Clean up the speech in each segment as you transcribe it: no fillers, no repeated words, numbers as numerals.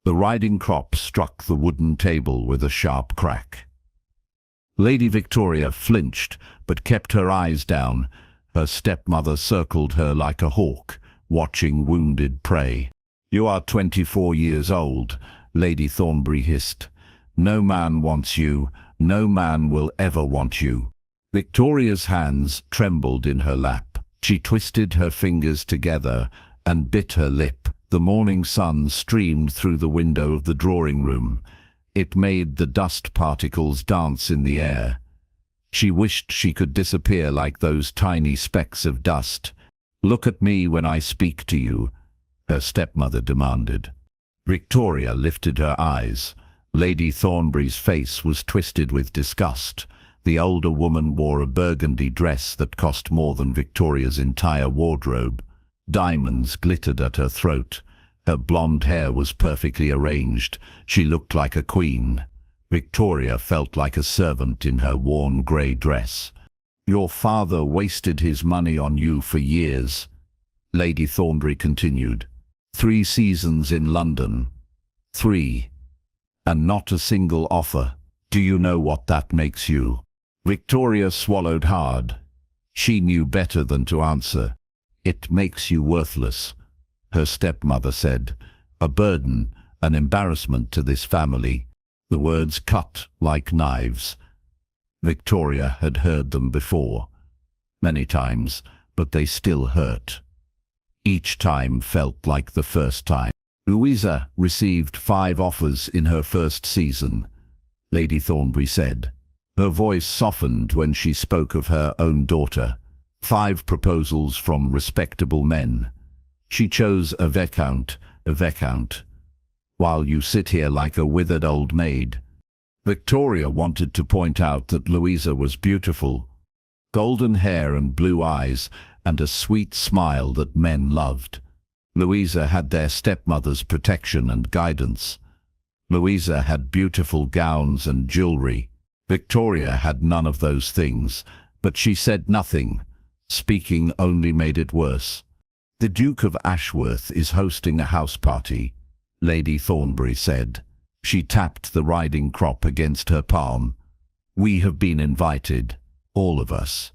The riding crop struck the wooden table with a sharp crack. Lady Victoria flinched, but kept her eyes down. Her stepmother circled her like a hawk, watching wounded prey. "You are 24 years old," Lady Thornbury hissed. "No man wants you. No man will ever want you." Victoria's hands trembled in her lap. She twisted her fingers together and bit her lip. The morning sun streamed through the window of the drawing room. It made the dust particles dance in the air. She wished she could disappear like those tiny specks of dust. "Look at me when I speak to you," her stepmother demanded. Victoria lifted her eyes. Lady Thornbury's face was twisted with disgust. The older woman wore a burgundy dress that cost more than Victoria's entire wardrobe. Diamonds glittered at her throat. Her blonde hair was perfectly arranged. She looked like a queen. Victoria felt like a servant in her worn grey dress. "Your father wasted his money on you for years," Lady Thornbury continued. 3 seasons in London. 3. And not a single offer. Do you know what that makes you?" Victoria swallowed hard. She knew better than to answer. "It makes you worthless," her stepmother said. "A burden, an embarrassment to this family." The words cut like knives. Victoria had heard them before, many times, but they still hurt. Each time felt like the first time. "Louisa received 5 offers in her first season," Lady Thornbury said. Her voice softened when she spoke of her own daughter. 5 proposals from respectable men. She chose a viscount, while you sit here like a withered old maid. Victoria wanted to point out that Louisa was beautiful. Golden hair and blue eyes, and a sweet smile that men loved. Louisa had their stepmother's protection and guidance. Louisa had beautiful gowns and jewelry. Victoria had none of those things, but she said nothing. Speaking only made it worse. "The Duke of Ashworth is hosting a house party," Lady Thornbury said. She tapped the riding crop against her palm. "We have been invited, all of us.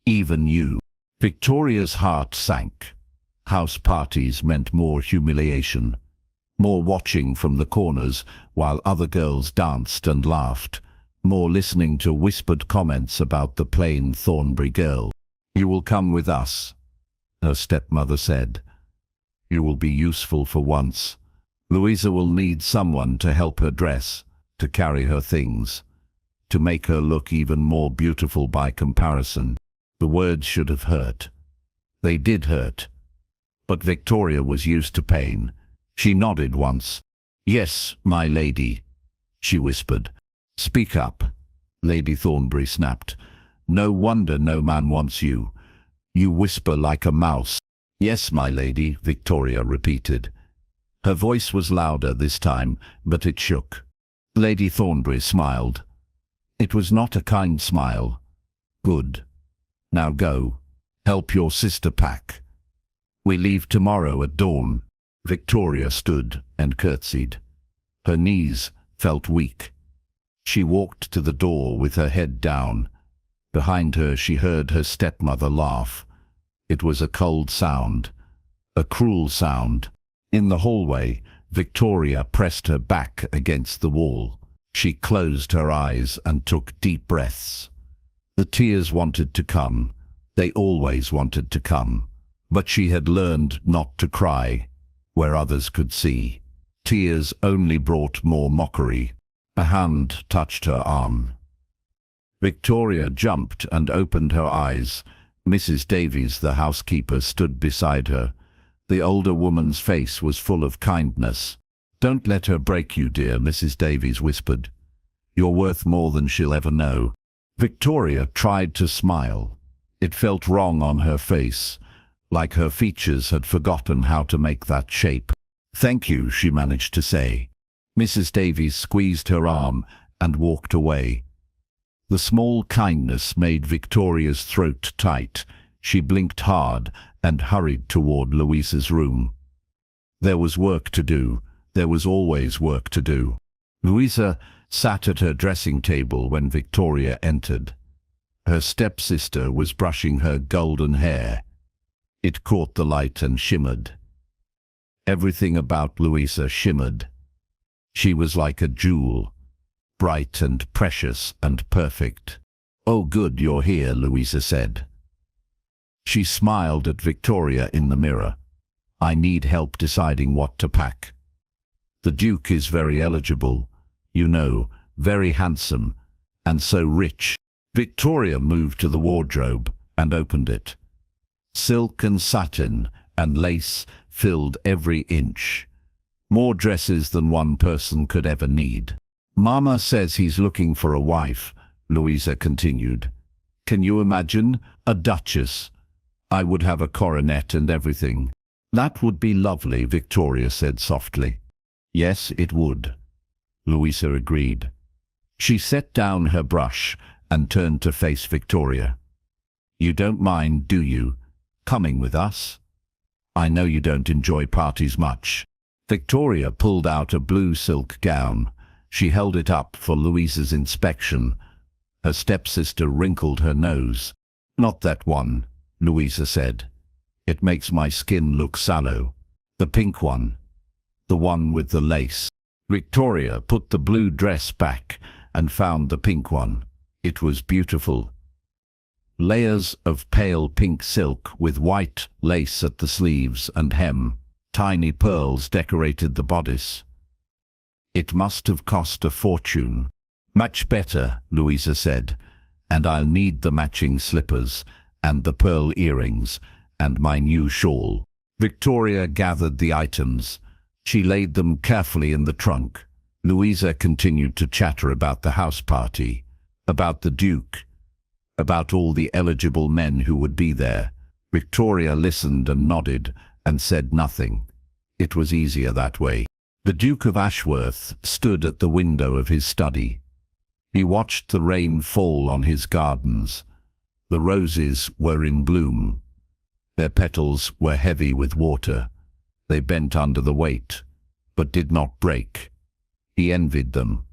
Even you." Victoria's heart sank. House parties meant more humiliation, more watching from the corners while other girls danced and laughed, more listening to whispered comments about the plain Thornbury girl. "You will come with us," her stepmother said. "You will be useful for once. Louisa will need someone to help her dress, to carry her things, to make her look even more beautiful by comparison." The words should have hurt. They did hurt. But Victoria was used to pain. She nodded once. "Yes, my lady," she whispered. "Speak up," Lady Thornbury snapped. "No wonder no man wants you. You whisper like a mouse." "Yes, my lady," Victoria repeated. Her voice was louder this time, but it shook. Lady Thornbury smiled. It was not a kind smile. "Good. Now go. Help your sister pack. We leave tomorrow at dawn." Victoria stood and curtsied. Her knees felt weak. She walked to the door with her head down. Behind her she heard her stepmother laugh. It was a cold sound, a cruel sound. In the hallway, Victoria pressed her back against the wall. She closed her eyes and took deep breaths. The tears wanted to come. They always wanted to come. But she had learned not to cry where others could see. Tears only brought more mockery. A hand touched her arm. Victoria jumped and opened her eyes. Mrs. Davies, the housekeeper, stood beside her. The older woman's face was full of kindness. "Don't let her break you, dear," Mrs. Davies whispered. "You're worth more than she'll ever know." Victoria tried to smile. It felt wrong on her face, like her features had forgotten how to make that shape. "Thank you," she managed to say. Mrs. Davies squeezed her arm and walked away. The small kindness made Victoria's throat tight. She blinked hard and hurried toward Louisa's room. There was work to do, There was always work to do. Louisa sat at her dressing table when Victoria entered. Her stepsister was brushing her golden hair. It caught the light and shimmered. Everything about Louisa shimmered. She was like a jewel, bright and precious and perfect. "Oh, good, you're here," Louisa said. She smiled at Victoria in the mirror. "I need help deciding what to pack. The Duke is very eligible, you know, very handsome, and so rich." Victoria moved to the wardrobe and opened it. Silk and satin and lace filled every inch. More dresses than one person could ever need. "Mama says he's looking for a wife," Louisa continued. "Can you imagine? A duchess. I would have a coronet and everything." "That would be lovely," Victoria said softly. "Yes, it would," Louisa agreed. She set down her brush and turned to face Victoria. "You don't mind, do you, coming with us? I know you don't enjoy parties much." Victoria pulled out a blue silk gown. She held it up for Louisa's inspection. Her stepsister wrinkled her nose. "Not that one," Louisa said. "It makes my skin look sallow. The pink one. The one with the lace." Victoria put the blue dress back and found the pink one. It was beautiful. Layers of pale pink silk with white lace at the sleeves and hem. Tiny pearls decorated the bodice. It must have cost a fortune. "Much better," Louisa said, "and I'll need the matching slippers and the pearl earrings and my new shawl." Victoria gathered the items. She laid them carefully in the trunk. Louisa continued to chatter about the house party, about the Duke, about all the eligible men who would be there. Victoria listened and nodded and said nothing. It was easier that way. The Duke of Ashworth stood at the window of his study. He watched the rain fall on his gardens. The roses were in bloom. Their petals were heavy with water. They bent under the weight, but did not break. He envied them.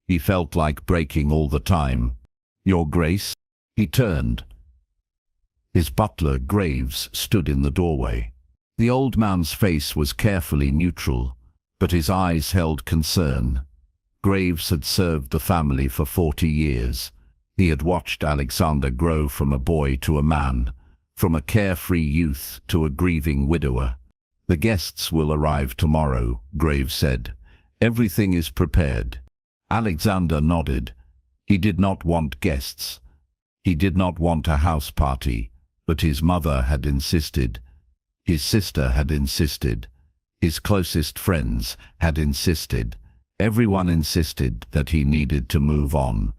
He felt like breaking all the time. "Your Grace?" He turned. His butler, Graves, stood in the doorway. The old man's face was carefully neutral, but his eyes held concern. Graves had served the family for 40 years. He had watched Alexander grow from a boy to a man, from a carefree youth to a grieving widower. "The guests will arrive tomorrow," Graves said. "Everything is prepared." Alexander nodded. He did not want guests. He did not want a house party, but his mother had insisted. His sister had insisted. His closest friends had insisted. Everyone insisted that he needed to move on,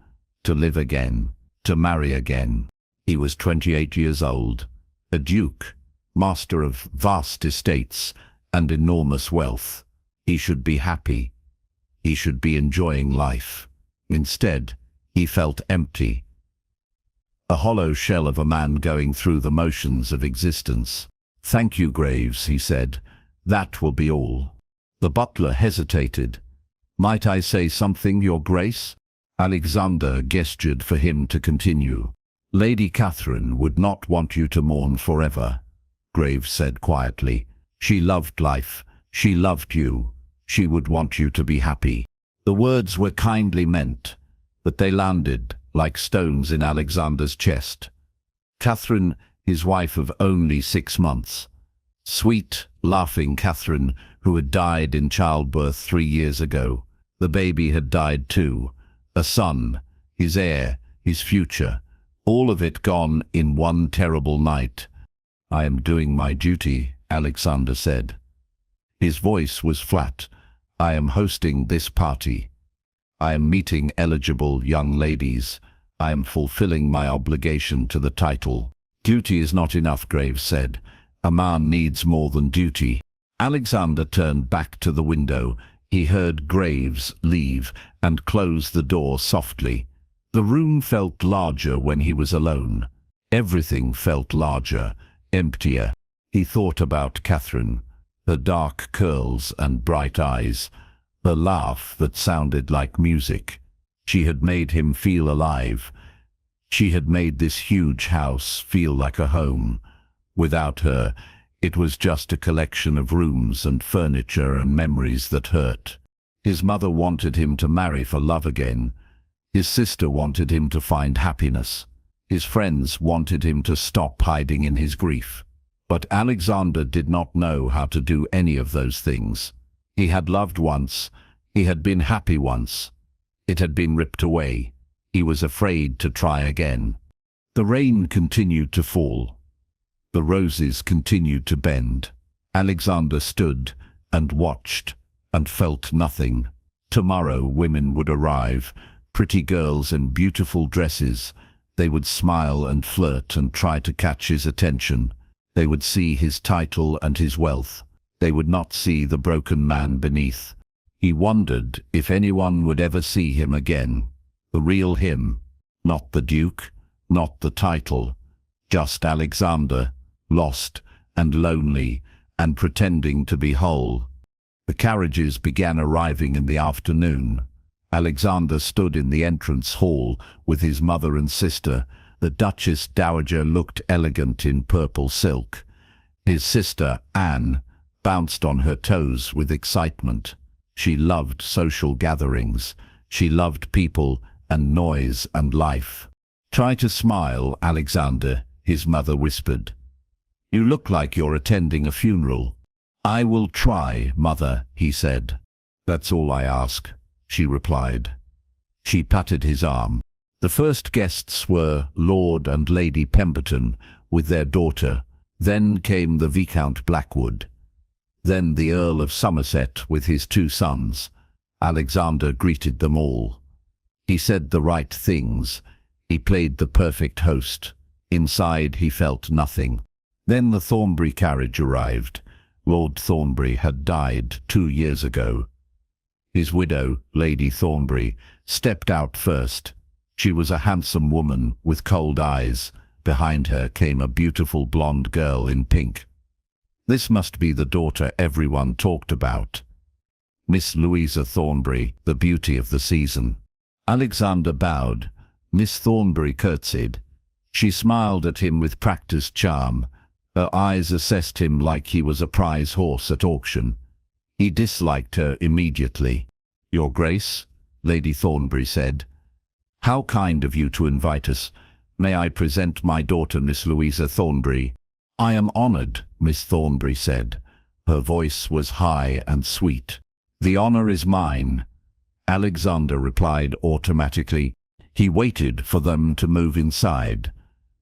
to live again, to marry again. He was 28 years old, a duke, master of vast estates and enormous wealth. He should be happy. He should be enjoying life. Instead, he felt empty. A hollow shell of a man going through the motions of existence. "Thank you, Graves," he said. "That will be all." The butler hesitated. "Might I say something, Your Grace?" Alexander gestured for him to continue. "Lady Catherine would not want you to mourn forever," Graves said quietly. "She loved life. She loved you. She would want you to be happy." The words were kindly meant, but they landed like stones in Alexander's chest. Catherine, his wife of only 6 months. Sweet, laughing Catherine, who had died in childbirth 3 years ago. The baby had died too. A son, his heir, his future. All of it gone in one terrible night. "I am doing my duty," Alexander said. His voice was flat. "I am hosting this party. I am meeting eligible young ladies. I am fulfilling my obligation to the title." "Duty is not enough," Graves said. "A man needs more than duty." Alexander turned back to the window. He heard Graves leave and close the door softly. The room felt larger when he was alone. Everything felt larger, emptier. He thought about Catherine, her dark curls and bright eyes, her laugh that sounded like music. She had made him feel alive. She had made this huge house feel like a home. Without her, it was just a collection of rooms and furniture and memories that hurt. His mother wanted him to marry for love again. His sister wanted him to find happiness. His friends wanted him to stop hiding in his grief. But Alexander did not know how to do any of those things. He had loved once. He had been happy once. It had been ripped away. He was afraid to try again. The rain continued to fall. The roses continued to bend. Alexander stood and watched and felt nothing. Tomorrow women would arrive, pretty girls in beautiful dresses. They would smile and flirt and try to catch his attention. They would see his title and his wealth. They would not see the broken man beneath. He wondered if anyone would ever see him again. The real him. Not the Duke, not the title. Just Alexander, lost and lonely and pretending to be whole. The carriages began arriving in the afternoon. Alexander stood in the entrance hall with his mother and sister. The Duchess Dowager looked elegant in purple silk. His sister, Anne, bounced on her toes with excitement. She loved social gatherings. She loved people and noise and life. "Try to smile, Alexander," his mother whispered. "You look like you're attending a funeral." "I will try, Mother," he said. "That's all I ask," she replied. She patted his arm. The first guests were Lord and Lady Pemberton with their daughter. Then came the Viscount Blackwood. Then the Earl of Somerset with his 2 sons. Alexander greeted them all. He said the right things. He played the perfect host. Inside he felt nothing. Then the Thornbury carriage arrived. Lord Thornbury had died 2 years ago. His widow, Lady Thornbury, stepped out first. She was a handsome woman with cold eyes. Behind her came a beautiful blonde girl in pink. This must be the daughter everyone talked about. Miss Louisa Thornbury, the beauty of the season. Alexander bowed. Miss Thornbury curtsied. She smiled at him with practiced charm. Her eyes assessed him like he was a prize horse at auction. He disliked her immediately. "Your Grace," Lady Thornbury said. "How kind of you to invite us. May I present my daughter, Miss Louisa Thornbury?" "I am honored," Miss Thornbury said. Her voice was high and sweet. "The honor is mine," Alexander replied automatically. He waited for them to move inside.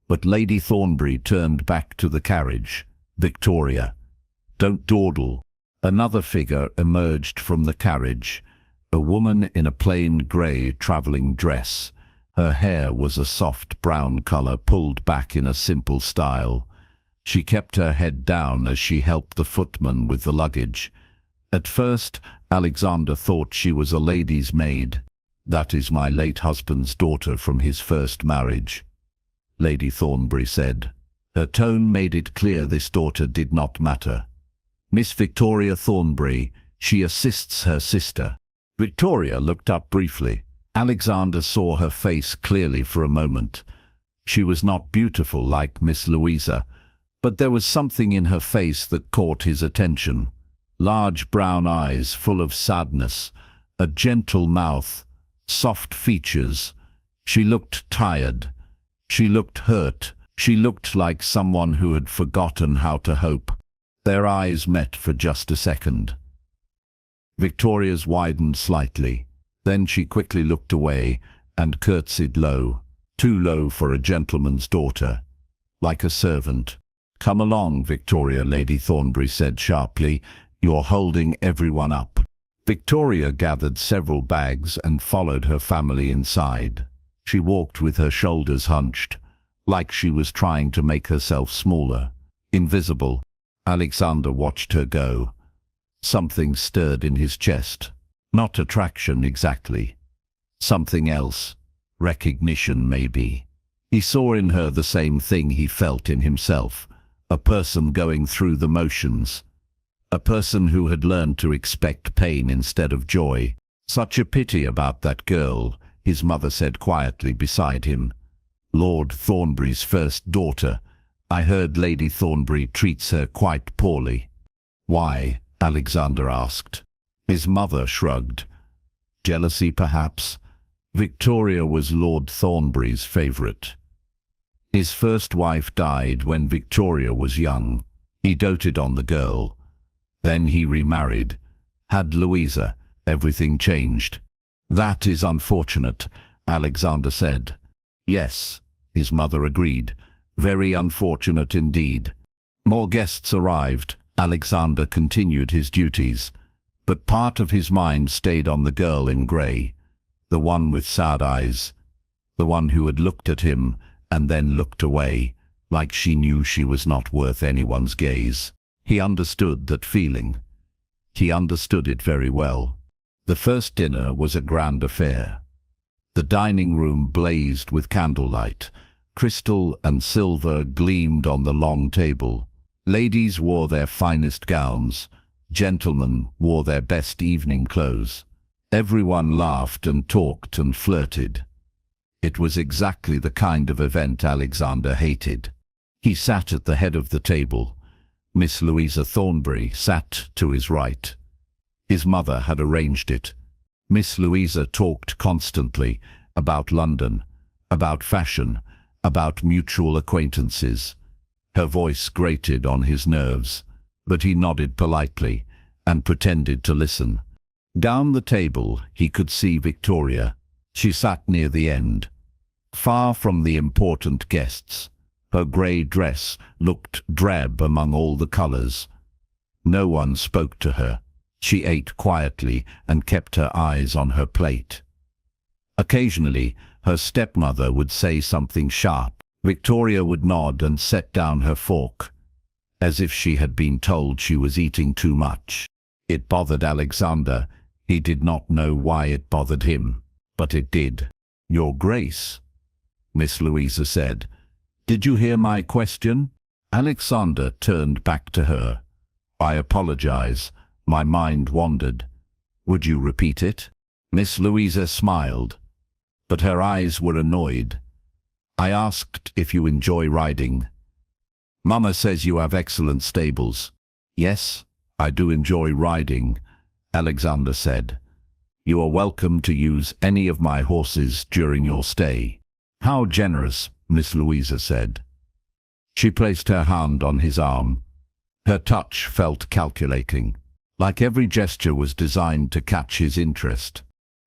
But Lady Thornbury turned back to the carriage. "Victoria, don't dawdle." Another figure emerged from the carriage. A woman in a plain grey travelling dress. Her hair was a soft brown colour pulled back in a simple style. She kept her head down as she helped the footman with the luggage. At first, Alexander thought she was a lady's maid. "That is my late husband's daughter from his first marriage," Lady Thornbury said. Her tone made it clear this daughter did not matter. "Miss Victoria Thornbury. She assists her sister." Victoria looked up briefly. Alexander saw her face clearly for a moment. She was not beautiful like Miss Louisa, but there was something in her face that caught his attention. Large brown eyes full of sadness, a gentle mouth, soft features. She looked tired. She looked hurt. She looked like someone who had forgotten how to hope. Their eyes met for just a second. Victoria's widened slightly. Then she quickly looked away and curtsied low, too low for a gentleman's daughter, like a servant. "Come along, Victoria," Lady Thornbury said sharply. "You're holding everyone up." Victoria gathered several bags and followed her family inside. She walked with her shoulders hunched, like she was trying to make herself smaller, invisible. Alexander watched her go. Something stirred in his chest. Not attraction exactly. Something else. Recognition, maybe. He saw in her the same thing he felt in himself. A person going through the motions. A person who had learned to expect pain instead of joy. Such a pity about that girl, his mother said quietly beside him. Lord Thornbury's first daughter. I heard Lady Thornbury treats her quite poorly. Why? Alexander asked. His mother shrugged. Jealousy, perhaps? Victoria was Lord Thornbury's favourite. His first wife died when Victoria was young. He doted on the girl. Then he remarried. Had Louisa. Everything changed. That is unfortunate, Alexander said. Yes, his mother agreed. Very unfortunate indeed. More guests arrived. Alexander continued his duties, but part of his mind stayed on the girl in grey, the one with sad eyes, the one who had looked at him and then looked away, like she knew she was not worth anyone's gaze. He understood that feeling. He understood it very well. The first dinner was a grand affair. The dining room blazed with candlelight. Crystal and silver gleamed on the long table. Ladies wore their finest gowns. Gentlemen wore their best evening clothes. Everyone laughed and talked and flirted. It was exactly the kind of event Alexander hated. He sat at the head of the table. Miss Louisa Thornbury sat to his right. His mother had arranged it. Miss Louisa talked constantly about London, about fashion, about mutual acquaintances. Her voice grated on his nerves, but he nodded politely and pretended to listen. Down the table he could see Victoria. She sat near the end, far from the important guests. Her grey dress looked drab among all the colours. No one spoke to her. She ate quietly and kept her eyes on her plate. Occasionally, her stepmother would say something sharp. Victoria would nod and set down her fork, as if she had been told she was eating too much. It bothered Alexander. He did not know why it bothered him, but it did. Your Grace, Miss Louisa said. Did you hear my question? Alexander turned back to her. I apologize. My mind wandered. Would you repeat it? Miss Louisa smiled, but her eyes were annoyed. I asked if you enjoy riding. Mama says you have excellent stables. Yes, I do enjoy riding, Alexander said. You are welcome to use any of my horses during your stay. How generous, Miss Louisa said. She placed her hand on his arm. Her touch felt calculating, like every gesture was designed to catch his interest.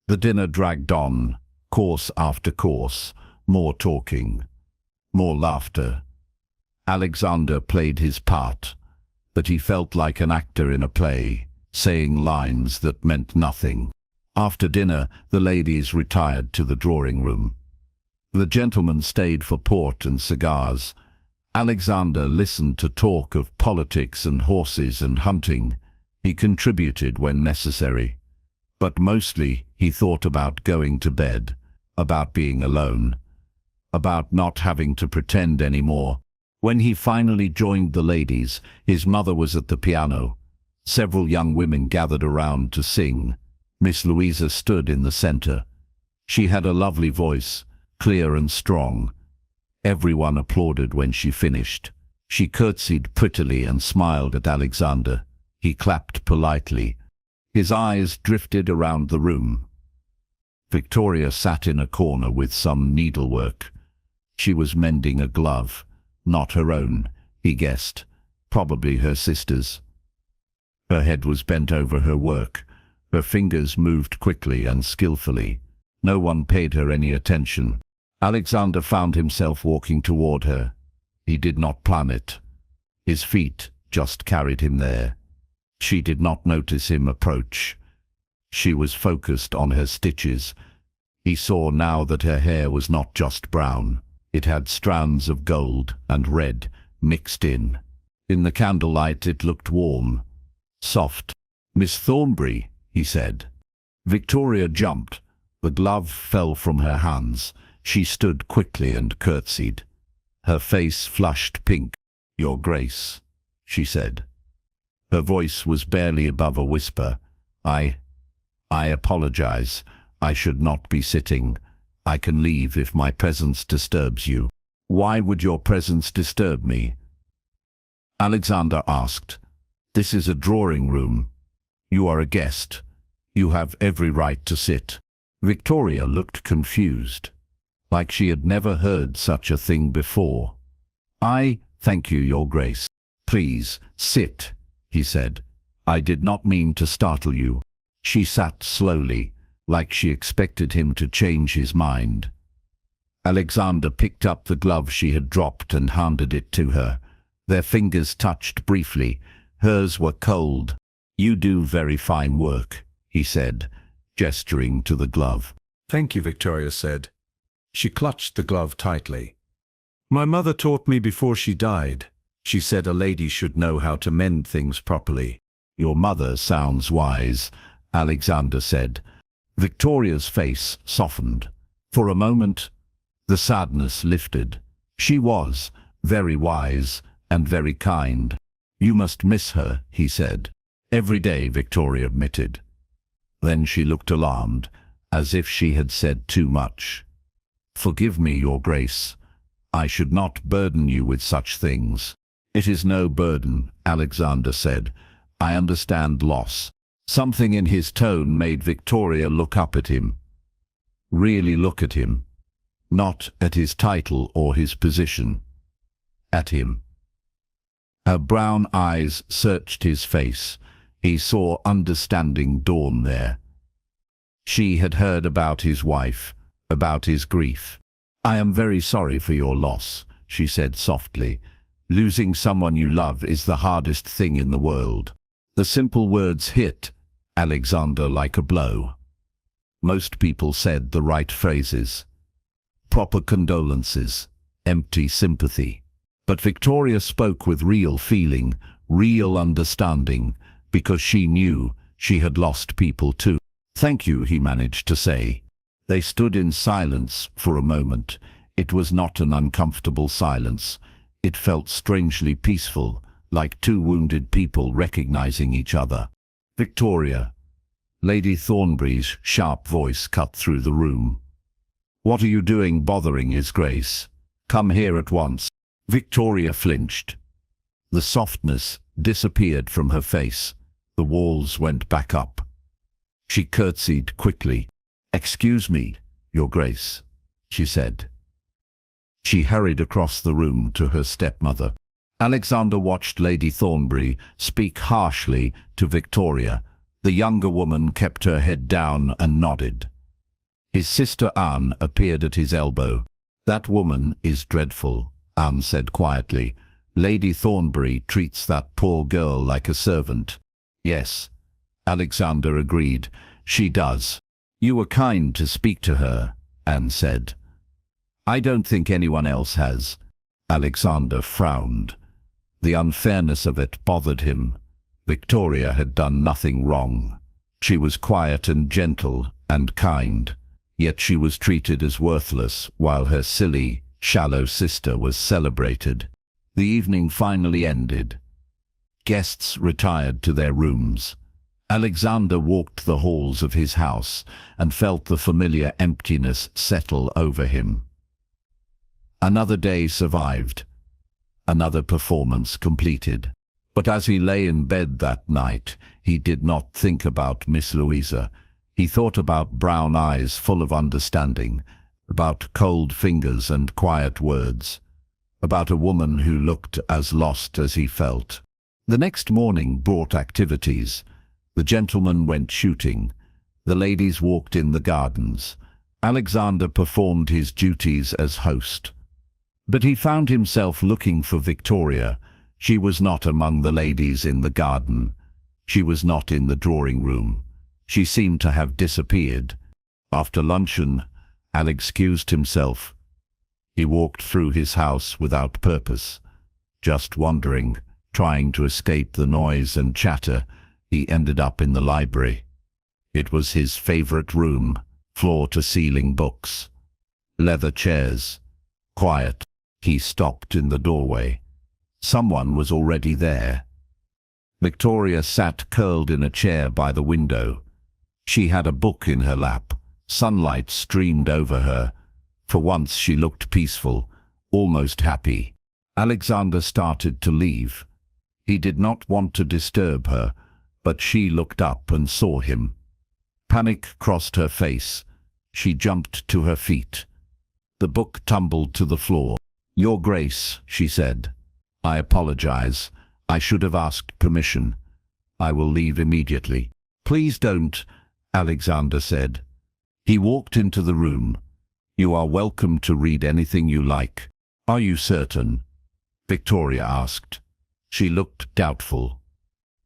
The dinner dragged on, course after course, more talking, more laughter. Alexander played his part, but he felt like an actor in a play, saying lines that meant nothing. After dinner, the ladies retired to the drawing room. The gentlemen stayed for port and cigars. Alexander listened to talk of politics and horses and hunting. He contributed when necessary, but mostly he thought about going to bed, about being alone, about not having to pretend anymore. When he finally joined the ladies, his mother was at the piano. Several young women gathered around to sing. Miss Louisa stood in the center. She had a lovely voice, clear and strong. Everyone applauded when she finished. She curtsied prettily and smiled at Alexander. He clapped politely. His eyes drifted around the room. Victoria sat in a corner with some needlework. She was mending a glove, not her own, he guessed, probably her sister's. Her head was bent over her work. Her fingers moved quickly and skillfully. No one paid her any attention. Alexander found himself walking toward her. He did not plan it. His feet just carried him there. She did not notice him approach. She was focused on her stitches. He saw now that her hair was not just brown. It had strands of gold and red mixed in. In the candlelight it looked warm, soft. Miss Thornbury, he said. Victoria jumped. The glove fell from her hands. She stood quickly and curtsied. Her face flushed pink. Your Grace, she said. Her voice was barely above a whisper. I apologize. I should not be sitting. I can leave if my presence disturbs you. Why would your presence disturb me? Alexander asked. This is a drawing room. You are a guest. You have every right to sit. Victoria looked confused, like she had never heard such a thing before. Thank you, Your Grace. Please, sit, he said. I did not mean to startle you. She sat slowly, like she expected him to change his mind. Alexander picked up the glove she had dropped and handed it to her. Their fingers touched briefly. Hers were cold. You do very fine work, he said, gesturing to the glove. Thank you, Victoria said. She clutched the glove tightly. My mother taught me before she died. She said a lady should know how to mend things properly. Your mother sounds wise, Alexander said. Victoria's face softened. For a moment, the sadness lifted. She was very wise and very kind. You must miss her, he said. Every day, Victoria admitted. Then she looked alarmed, as if she had said too much. Forgive me, Your Grace. I should not burden you with such things. It is no burden, Alexander said. I understand loss. Something in his tone made Victoria look up at him. Really look at him. Not at his title or his position. At him. Her brown eyes searched his face. He saw understanding dawn there. She had heard about his wife, about his grief. I am very sorry for your loss, she said softly. Losing someone you love is the hardest thing in the world. The simple words hit Alexander like a blow. Most people said the right phrases. Proper condolences, empty sympathy. But Victoria spoke with real feeling, real understanding, because she knew she had lost people too. Thank you, he managed to say. They stood in silence for a moment. It was not an uncomfortable silence. It felt strangely peaceful, like two wounded people recognizing each other. Victoria. Lady Thornbury's sharp voice cut through the room. What are you doing bothering His Grace? Come here at once. Victoria flinched. The softness disappeared from her face. The walls went back up. She curtsied quickly. Excuse me, Your Grace, she said. She hurried across the room to her stepmother. Alexander watched Lady Thornbury speak harshly to Victoria. The younger woman kept her head down and nodded. His sister Anne appeared at his elbow. That woman is dreadful, Anne said quietly. Lady Thornbury treats that poor girl like a servant. Yes, Alexander agreed. She does. You were kind to speak to her, Anne said. I don't think anyone else has. Alexander frowned. The unfairness of it bothered him. Victoria had done nothing wrong. She was quiet and gentle and kind, yet she was treated as worthless while her silly, shallow sister was celebrated. The evening finally ended. Guests retired to their rooms. Alexander walked the halls of his house and felt the familiar emptiness settle over him. Another day survived. Another performance completed. But as he lay in bed that night, he did not think about Miss Louisa. He thought about brown eyes full of understanding, about cold fingers and quiet words, about a woman who looked as lost as he felt. The next morning brought activities. The gentlemen went shooting. The ladies walked in the gardens. Alexander performed his duties as host. But he found himself looking for Victoria. She was not among the ladies in the garden. She was not in the drawing room. She seemed to have disappeared. After luncheon, Alex excused himself. He walked through his house without purpose, just wandering, trying to escape the noise and chatter. He ended up in the library. It was his favorite room, floor-to-ceiling books, leather chairs, quiet. He stopped in the doorway. Someone was already there. Victoria sat curled in a chair by the window. She had a book in her lap. Sunlight streamed over her. For once she looked peaceful, almost happy. Alexander started to leave. He did not want to disturb her, but she looked up and saw him. Panic crossed her face. She jumped to her feet. The book tumbled to the floor. "Your Grace," she said. "I apologize. I should have asked permission. I will leave immediately." "Please don't," Alexander said. He walked into the room. "You are welcome to read anything you like." "Are you certain?" Victoria asked. She looked doubtful.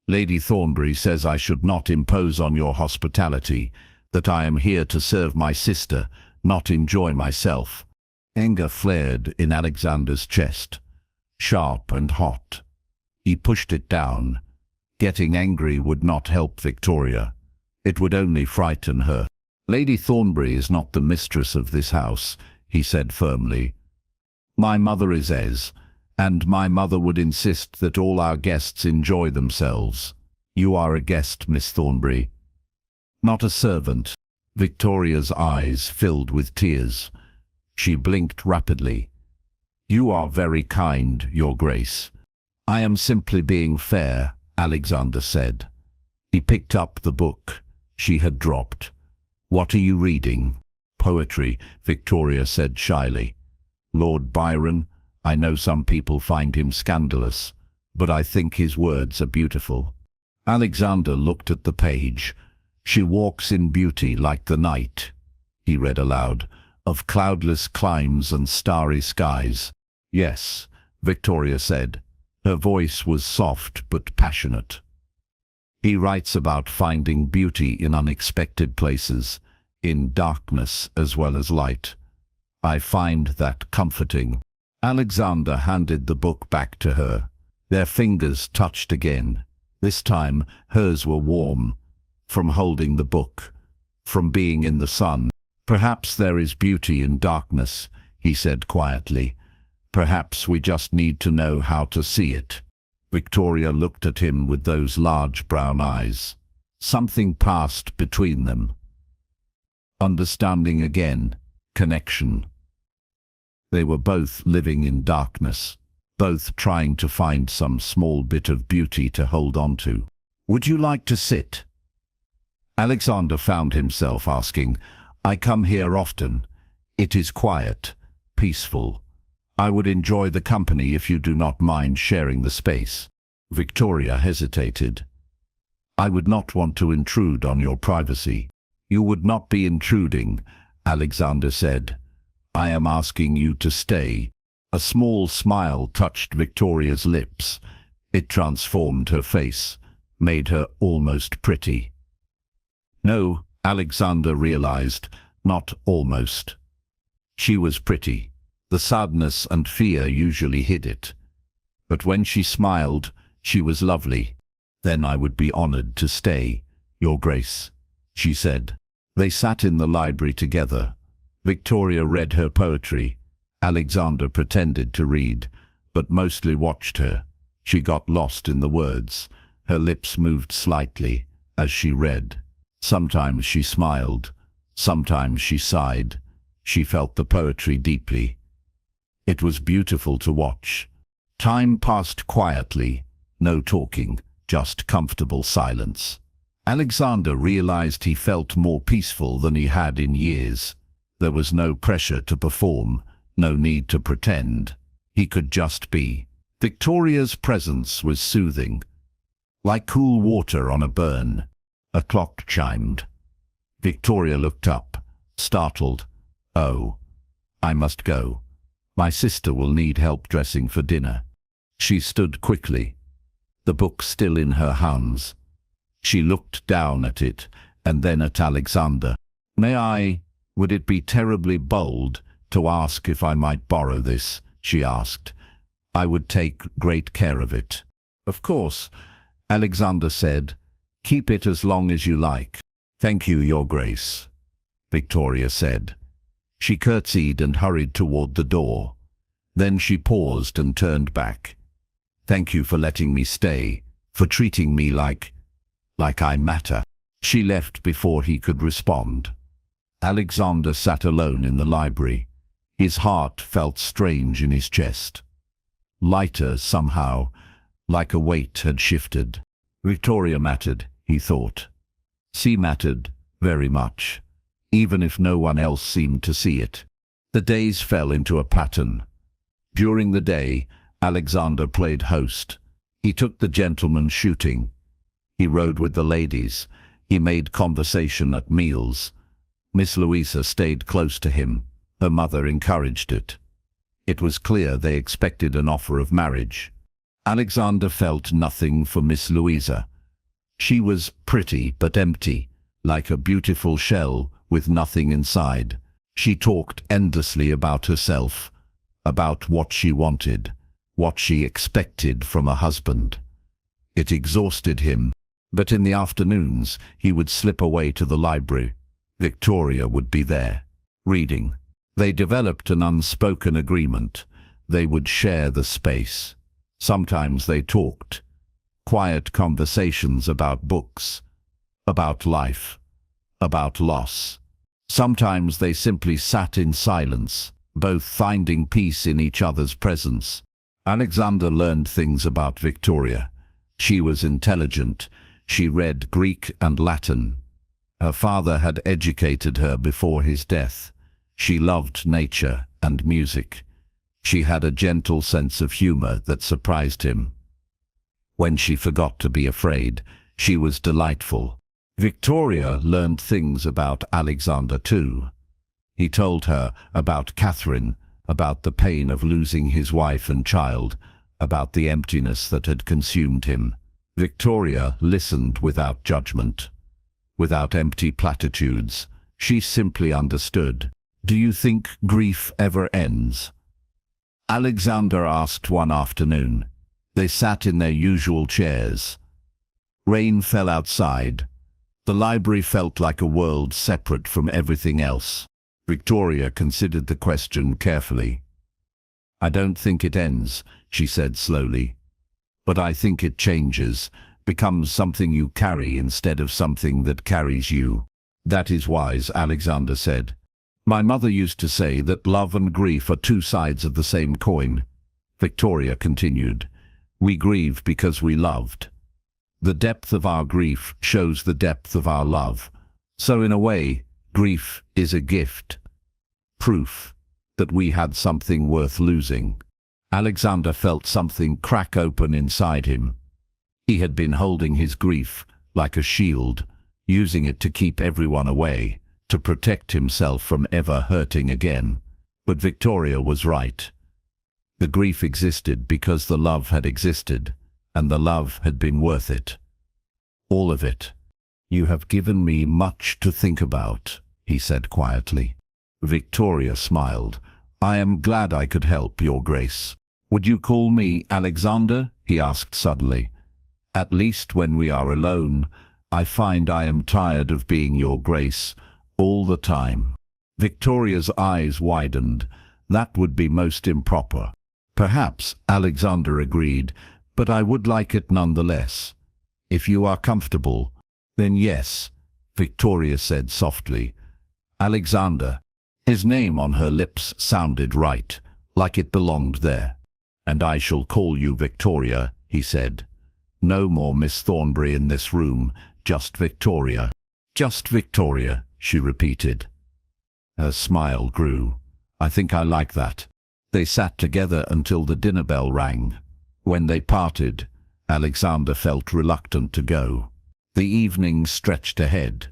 "Lady Thornbury says I should not impose on your hospitality, that I am here to serve my sister, not enjoy myself." Anger flared in Alexander's chest, sharp and hot. He pushed it down. Getting angry would not help Victoria. It would only frighten her. "Lady Thornbury is not the mistress of this house," he said firmly. "My mother is, and my mother would insist that all our guests enjoy themselves. You are a guest, Miss Thornbury, not a servant." Victoria's eyes filled with tears. She blinked rapidly. "You are very kind, Your Grace." "I am simply being fair," Alexander said. He picked up the book she had dropped. "What are you reading?" "Poetry," Victoria said shyly. "Lord Byron. I know some people find him scandalous, but I think his words are beautiful." Alexander looked at the page. "She walks in beauty like the night," he read aloud, "of cloudless climes and starry skies." "Yes," Victoria said. Her voice was soft but passionate. "He writes about finding beauty in unexpected places, in darkness as well as light. I find that comforting." Alexander handed the book back to her. Their fingers touched again. This time hers were warm, from holding the book, from being in the sun. "Perhaps there is beauty in darkness," he said quietly. "Perhaps we just need to know how to see it." Victoria looked at him with those large brown eyes. Something passed between them. Understanding again. Connection. They were both living in darkness, both trying to find some small bit of beauty to hold on to. "Would you like to sit?" Alexander found himself asking. "I come here often. It is quiet, peaceful. I would enjoy the company if you do not mind sharing the space." Victoria hesitated. "I would not want to intrude on your privacy." "You would not be intruding," Alexander said. "I am asking you to stay." A small smile touched Victoria's lips. It transformed her face, made her almost pretty. No, Alexander realized, not almost. She was pretty. The sadness and fear usually hid it. But when she smiled, she was lovely. "Then I would be honored to stay, Your Grace," she said. They sat in the library together. Victoria read her poetry. Alexander pretended to read, but mostly watched her. She got lost in the words. Her lips moved slightly as she read. Sometimes she smiled. Sometimes she sighed. She felt the poetry deeply. It was beautiful to watch. Time passed quietly. No talking, just comfortable silence. Alexander realized he felt more peaceful than he had in years. There was no pressure to perform, no need to pretend. He could just be. Victoria's presence was soothing, like cool water on a burn. A clock chimed. Victoria looked up, startled. "Oh, I must go. My sister will need help dressing for dinner." She stood quickly, the book still in her hands. She looked down at it and then at Alexander. "May I? Would it be terribly bold to ask if I might borrow this?" she asked. "I would take great care of it." "Of course," Alexander said. "Keep it as long as you like." "Thank you, Your Grace," Victoria said. She curtsied and hurried toward the door. Then she paused and turned back. "Thank you for letting me stay, for treating me like I matter." She left before he could respond. Alexander sat alone in the library. His heart felt strange in his chest. Lighter somehow, like a weight had shifted. Victoria mattered, he thought. She mattered very much, even if no one else seemed to see it. The days fell into a pattern. During the day, Alexander played host. He took the gentlemen shooting. He rode with the ladies. He made conversation at meals. Miss Louisa stayed close to him. Her mother encouraged it. It was clear they expected an offer of marriage. Alexander felt nothing for Miss Louisa. She was pretty but empty, like a beautiful shell with nothing inside. She talked endlessly about herself, about what she wanted, what she expected from a husband. It exhausted him, but in the afternoons he would slip away to the library. Victoria would be there, reading. They developed an unspoken agreement. They would share the space. Sometimes they talked. Quiet conversations about books, about life, about loss. Sometimes they simply sat in silence, both finding peace in each other's presence. Alexander learned things about Victoria. She was intelligent. She read Greek and Latin. Her father had educated her before his death. She loved nature and music. She had a gentle sense of humor that surprised him. When she forgot to be afraid, she was delightful. Victoria learned things about Alexander too. He told her about Catherine, about the pain of losing his wife and child, about the emptiness that had consumed him. Victoria listened without judgment, without empty platitudes. She simply understood. "Do you think grief ever ends?" Alexander asked one afternoon. They sat in their usual chairs. Rain fell outside. The library felt like a world separate from everything else. Victoria considered the question carefully. "I don't think it ends," she said slowly. "But I think it changes, becomes something you carry instead of something that carries you." "That is wise," Alexander said. "My mother used to say that love and grief are two sides of the same coin." Victoria continued. "We grieve because we loved. The depth of our grief shows the depth of our love. So in a way, grief is a gift. Proof that we had something worth losing." Alexander felt something crack open inside him. He had been holding his grief like a shield, using it to keep everyone away, to protect himself from ever hurting again. But Victoria was right. The grief existed because the love had existed, and the love had been worth it. All of it. "You have given me much to think about," he said quietly. Victoria smiled. "I am glad I could help, Your Grace." "Would you call me Alexander?" he asked suddenly. "At least when we are alone, I find I am tired of being Your Grace all the time." Victoria's eyes widened. That would be most improper. "Perhaps," Alexander agreed, "but I would like it nonetheless. If you are comfortable, then yes," Victoria said softly. "Alexander." His name on her lips sounded right, like it belonged there. "And I shall call you Victoria," he said. "No more Miss Thornbury in this room, just Victoria." "Just Victoria," she repeated. Her smile grew. "I think I like that." They sat together until the dinner bell rang. When they parted, Alexander felt reluctant to go. The evening stretched ahead.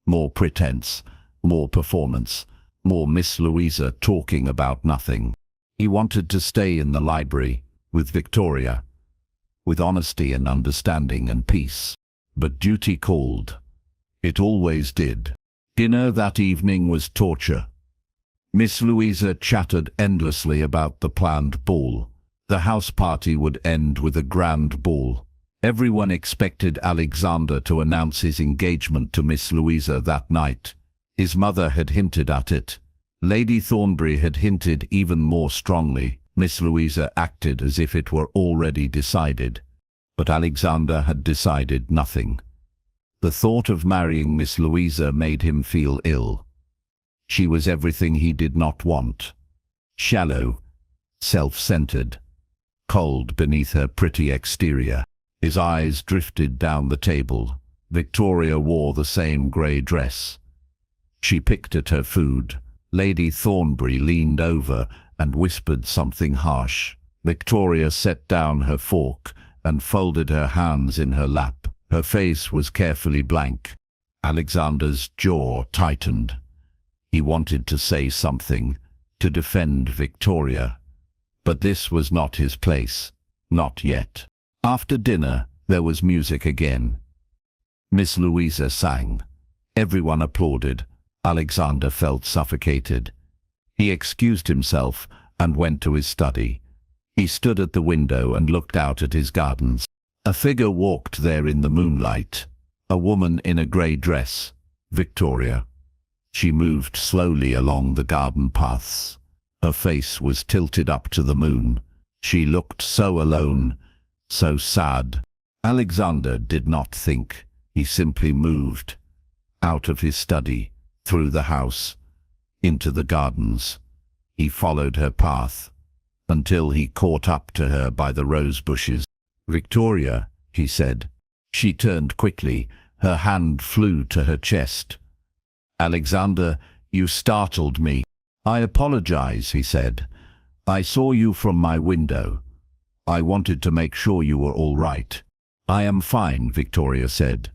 More pretense, more performance, more Miss Louisa talking about nothing. He wanted to stay in the library, with Victoria, with honesty and understanding and peace. But duty called. It always did. Dinner that evening was torture. Miss Louisa chattered endlessly about the planned ball. The house party would end with a grand ball. Everyone expected Alexander to announce his engagement to Miss Louisa that night. His mother had hinted at it. Lady Thornbury had hinted even more strongly. Miss Louisa acted as if it were already decided. But Alexander had decided nothing. The thought of marrying Miss Louisa made him feel ill. She was everything he did not want. Shallow, self-centered, cold beneath her pretty exterior. His eyes drifted down the table. Victoria wore the same grey dress. She picked at her food. Lady Thornbury leaned over and whispered something harsh. Victoria set down her fork and folded her hands in her lap. Her face was carefully blank. Alexander's jaw tightened. He wanted to say something, to defend Victoria. But this was not his place. Not yet. After dinner, there was music again. Miss Louisa sang. Everyone applauded. Alexander felt suffocated. He excused himself and went to his study. He stood at the window and looked out at his gardens. A figure walked there in the moonlight. A woman in a grey dress. Victoria. She moved slowly along the garden paths. Her face was tilted up to the moon. She looked so alone, so sad. Alexander did not think. He simply moved. Out of his study, through the house, into the gardens. He followed her path, until he caught up to her by the rose bushes. "Victoria," he said. She turned quickly. Her hand flew to her chest. "Alexander, you startled me." "I apologize," he said. "I saw you from my window. I wanted to make sure you were all right." "I am fine," Victoria said.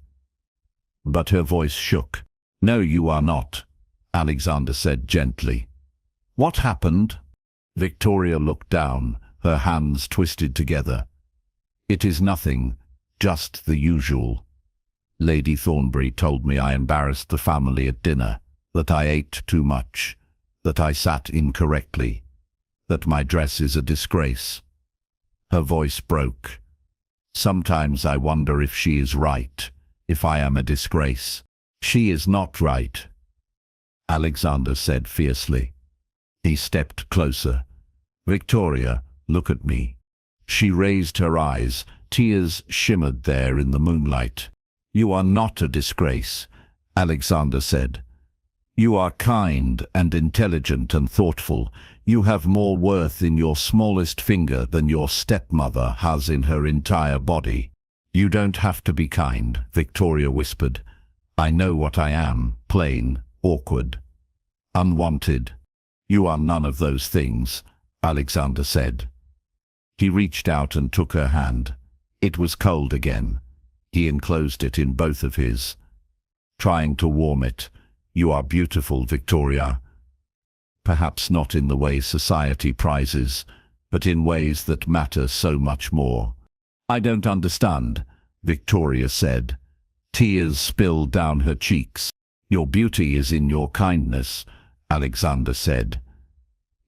But her voice shook. "No, you are not," Alexander said gently. "What happened?" Victoria looked down, her hands twisted together. "It is nothing, just the usual. Lady Thornbury told me I embarrassed the family at dinner, that I ate too much, that I sat incorrectly, that my dress is a disgrace." Her voice broke. "Sometimes I wonder if she is right, if I am a disgrace." "She is not right," Alexander said fiercely. He stepped closer. "Victoria, look at me." She raised her eyes. Tears shimmered there in the moonlight. "You are not a disgrace," Alexander said. "You are kind and intelligent and thoughtful. You have more worth in your smallest finger than your stepmother has in her entire body." "You don't have to be kind," Victoria whispered. "I know what I am, plain, awkward, unwanted." "You are none of those things," Alexander said. He reached out and took her hand. It was cold again. He enclosed it in both of his, trying to warm it. "You are beautiful, Victoria. Perhaps not in the way society prizes, but in ways that matter so much more." "I don't understand," Victoria said. Tears spilled down her cheeks. "Your beauty is in your kindness," Alexander said.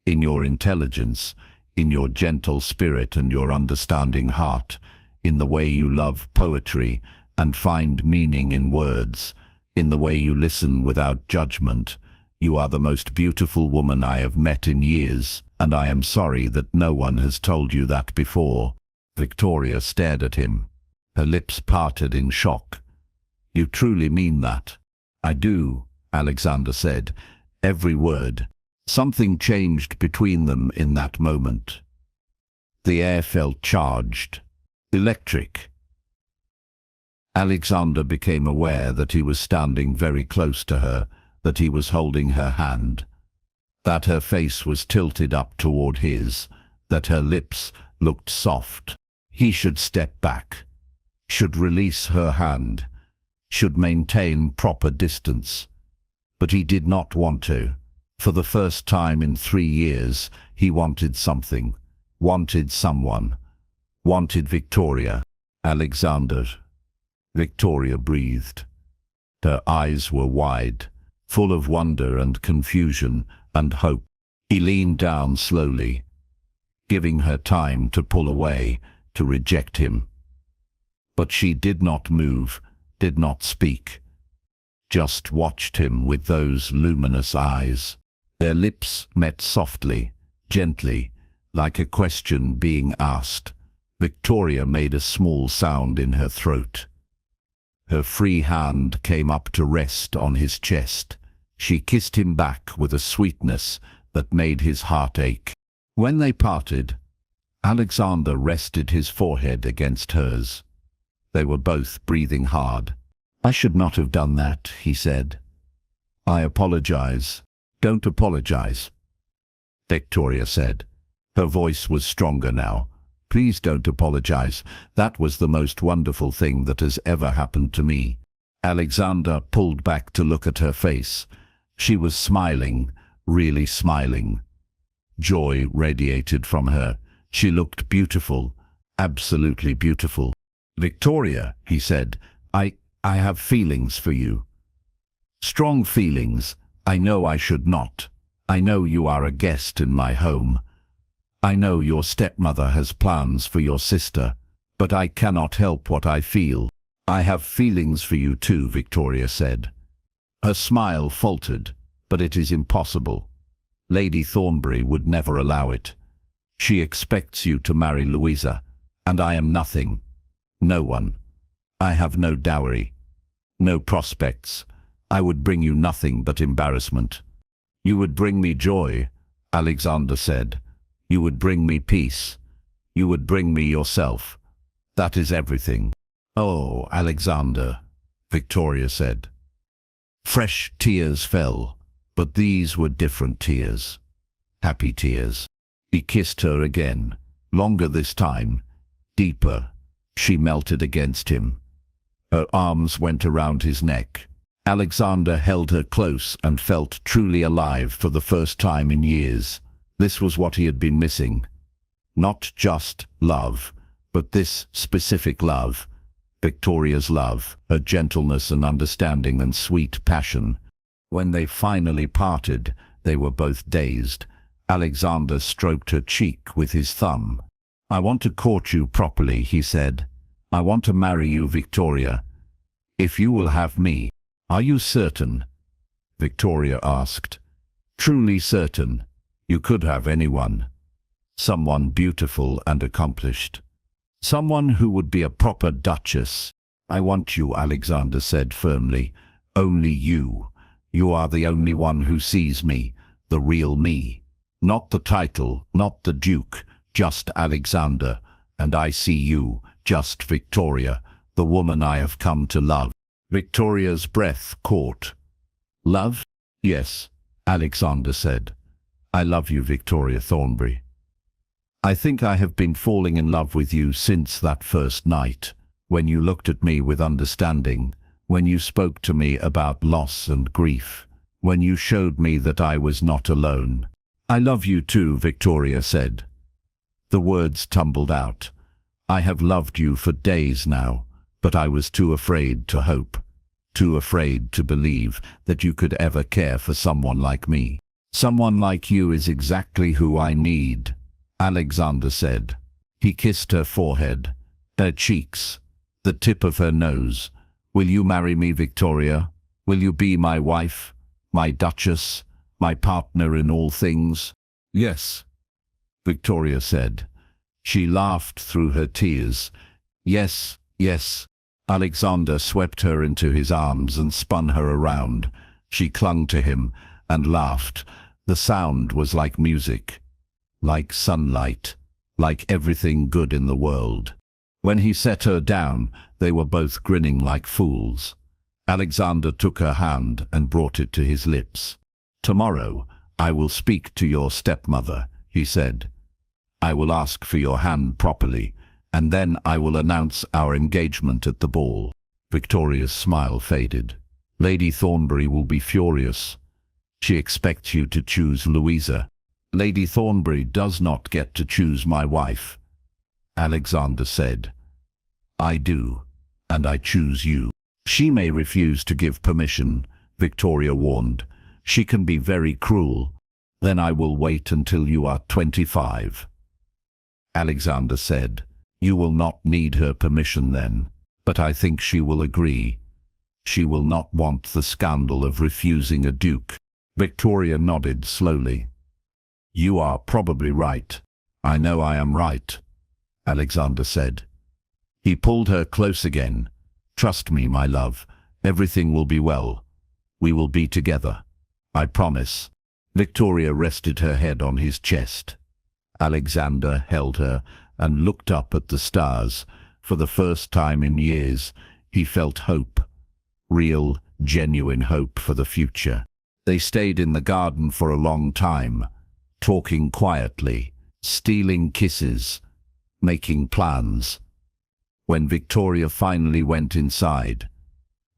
"In your intelligence, in your gentle spirit and your understanding heart, in the way you love poetry and find meaning in words, in the way you listen without judgment. You are the most beautiful woman I have met in years, and I am sorry that no one has told you that before." Victoria stared at him. Her lips parted in shock. "You truly mean that?" "I do," Alexander said. Every word. Something changed between them in that moment. The air felt charged, electric. Alexander became aware that he was standing very close to her, that he was holding her hand, that her face was tilted up toward his, that her lips looked soft. He should step back, should release her hand, should maintain proper distance. But he did not want to. For the first time in 3 years, he wanted something, wanted someone, wanted Victoria. "Alexander." Victoria breathed. Her eyes were wide, full of wonder and confusion and hope. He leaned down slowly, giving her time to pull away, to reject him. But she did not move, did not speak, just watched him with those luminous eyes. Their lips met softly, gently, like a question being asked. Victoria made a small sound in her throat. Her free hand came up to rest on his chest. She kissed him back with a sweetness that made his heart ache. When they parted, Alexander rested his forehead against hers. They were both breathing hard. "I should not have done that," he said. "I apologize." "Don't apologize," Victoria said. Her voice was stronger now. "Please don't apologize. That was the most wonderful thing that has ever happened to me." Alexander pulled back to look at her face. She was smiling, really smiling. Joy radiated from her. She looked beautiful, absolutely beautiful. "Victoria," he said, I have feelings for you. Strong feelings. I know I should not. I know you are a guest in my home. I know your stepmother has plans for your sister, but I cannot help what I feel." "I have feelings for you too," Victoria said. Her smile faltered. "But it is impossible. Lady Thornbury would never allow it. She expects you to marry Louisa, and I am nothing. No one. I have no dowry, no prospects. I would bring you nothing but embarrassment." "You would bring me joy," Alexander said. "You would bring me peace. You would bring me yourself. That is everything." "Oh, Alexander," Victoria said. Fresh tears fell, but these were different tears. Happy tears. He kissed her again, longer this time, deeper. She melted against him. Her arms went around his neck. Alexander held her close and felt truly alive for the first time in years. This was what he had been missing. Not just love, but this specific love. Victoria's love, her gentleness and understanding and sweet passion. When they finally parted, they were both dazed. Alexander stroked her cheek with his thumb. "I want to court you properly," he said. "I want to marry you, Victoria. If you will have me." "Are you certain?" Victoria asked. "Truly certain. You could have anyone. Someone beautiful and accomplished. Someone who would be a proper duchess." "I want you," Alexander said firmly. "Only you. You are the only one who sees me, the real me. Not the title, not the duke, just Alexander. And I see you, just Victoria, the woman I have come to love." Victoria's breath caught. "Love?" "Yes," Alexander said. "I love you, Victoria Thornbury. I think I have been falling in love with you since that first night, when you looked at me with understanding, when you spoke to me about loss and grief, when you showed me that I was not alone." "I love you too," Victoria said. The words tumbled out. "I have loved you for days now, but I was too afraid to hope, too afraid to believe that you could ever care for someone like me. Someone like you is exactly who I need," Alexander said. He kissed her forehead, her cheeks, the tip of her nose. "Will you marry me, Victoria? Will you be my wife, my duchess, my partner in all things?" "Yes," Victoria said. She laughed through her tears. "Yes, yes." Alexander swept her into his arms and spun her around. She clung to him and laughed. The sound was like music, like sunlight, like everything good in the world. When he set her down, they were both grinning like fools. Alexander took her hand and brought it to his lips. "Tomorrow I will speak to your stepmother," he said. "I will ask for your hand properly, and then I will announce our engagement at the ball." Victoria's smile faded. "Lady Thornbury will be furious. She expects you to choose Louisa." "Lady Thornbury does not get to choose my wife," Alexander said. "I do, and I choose you." "She may refuse to give permission," Victoria warned. "She can be very cruel." "Then I will wait until you are 25. Alexander said. "You will not need her permission then, but I think she will agree. She will not want the scandal of refusing a duke." Victoria nodded slowly. "You are probably right. I know I am right." Alexander said. He pulled her close again. Trust me, my love. Everything will be well. We will be together. I promise. Victoria rested her head on his chest. Alexander held her and looked up at the stars. For the first time in years, he felt hope. Real, genuine hope for the future. They stayed in the garden for a long time, talking quietly, stealing kisses, making plans. When Victoria finally went inside,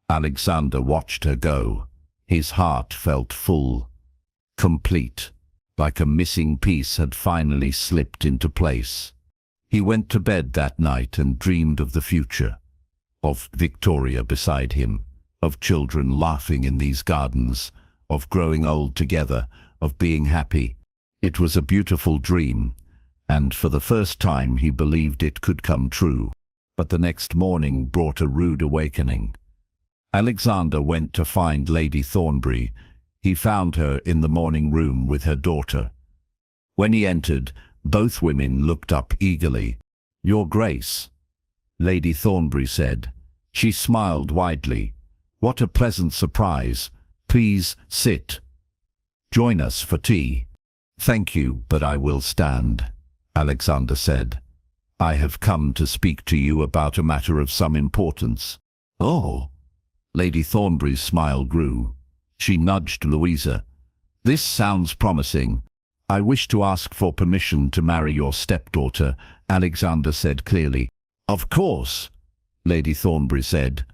Alexander watched her go. His heart felt full, complete, like a missing piece had finally slipped into place. He went to bed that night and dreamed of the future, of Victoria beside him, of children laughing in these gardens, of growing old together, of being happy. It was a beautiful dream, and for the first time he believed it could come true. But the next morning brought a rude awakening. Alexander went to find Lady Thornbury. He found her in the morning room with her daughter. When he entered, both women looked up eagerly. "Your Grace," Lady Thornbury said. She smiled widely. "What a pleasant surprise. Please sit. Join us for tea." "Thank you, but I will stand," Alexander said. "I have come to speak to you about a matter of some importance." "Oh." Lady Thornbury's smile grew. She nudged Louisa. "This sounds promising. I wish to ask for permission to marry your stepdaughter," Alexander said clearly. "Of course," Lady Thornbury said.